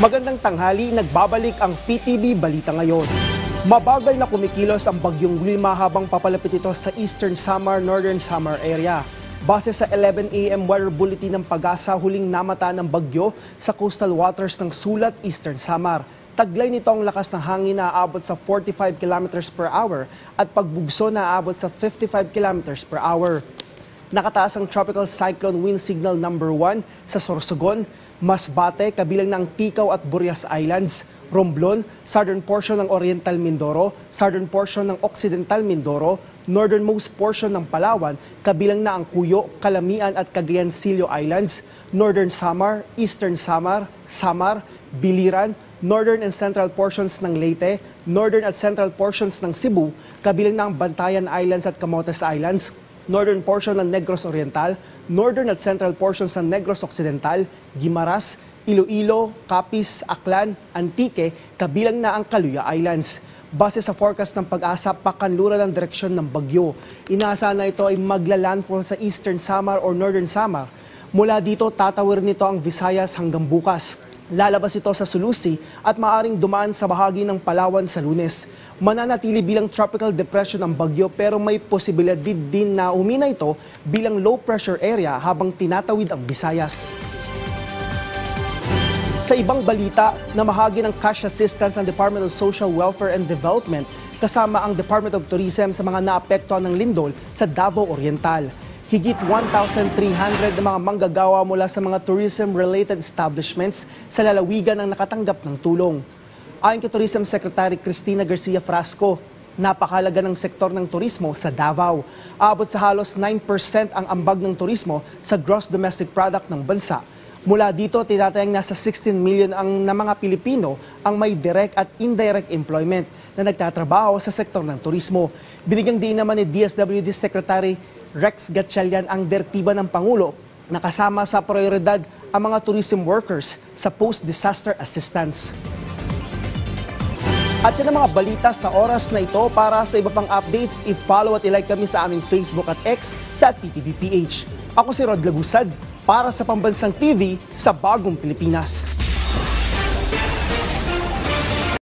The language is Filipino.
Magandang tanghali, nagbabalik ang PTV Balita ngayon. Mabagal na kumikilos ang bagyong Wilma habang papalapit ito sa Eastern Samar, Northern Samar area. Base sa 11 AM weather bulletin ng Pag-asa, huling namata ng bagyo sa coastal waters ng Sulat, Eastern Samar. Taglay nito ang lakas ng hangin na aabot sa 45 km per hour at pagbugso na aabot sa 55 km per hour. Nakataas ang Tropical Cyclone Wind Signal number 1 sa Sorsogon, Masbate, kabilang ng Ticao at Burias Islands, Romblon, southern portion ng Oriental Mindoro, southern portion ng Occidental Mindoro, northernmost portion ng Palawan, kabilang na ang Cuyo, Calamian at Cagayan-Silio Islands, Northern Samar, Eastern Samar, Samar, Biliran, northern and central portions ng Leyte, northern at central portions ng Cebu, kabilang na ang Bantayan Islands at Camotes Islands, northern portion ng Negros Oriental, northern at central portions ng Negros Occidental, Guimaras, Iloilo, Capiz, Aklan, Antique, kabilang na ang Caluya Islands. Base sa forecast ng Pag-asa, pakanluran ang direksyon ng bagyo. Inaasahan na ito ay magla-landfall sa Eastern Samar or Northern Samar. Mula dito, tatawid nito ang Visayas hanggang bukas. Lalabas ito sa Sulusi at maaring dumaan sa bahagi ng Palawan sa Lunes. Mananatili bilang tropical depression ang bagyo pero may posibilidad din na umina ito bilang low pressure area habang tinatawid ang Visayas. Sa ibang balita, namahagi ng cash assistance ang Department of Social Welfare and Development kasama ang Department of Tourism sa mga naapektuhan ng lindol sa Davao Oriental. Higit 1,300 na mga manggagawa mula sa mga tourism-related establishments sa lalawigan ang nakatanggap ng tulong. Ayon kay Tourism Secretary Cristina Garcia Frasco, napakahalaga ng sektor ng turismo sa Davao. Aabot sa halos 9% ang ambag ng turismo sa gross domestic product ng bansa. Mula dito, tinatayang nasa 16 million na mga Pilipino ang may direct at indirect employment na nagtatrabaho sa sektor ng turismo. Binigyang diin naman ni DSWD Secretary Rex Gatchalian ang direktiba ng Pangulo na kasama sa prioridad ang mga tourism workers sa post-disaster assistance. At yan ang mga balita sa oras na ito. Para sa iba pang updates, i-follow at i-like kami sa aming Facebook at X sa @PTVPH. Ako si Rod Lagusad para sa Pambansang TV sa Bagong Pilipinas.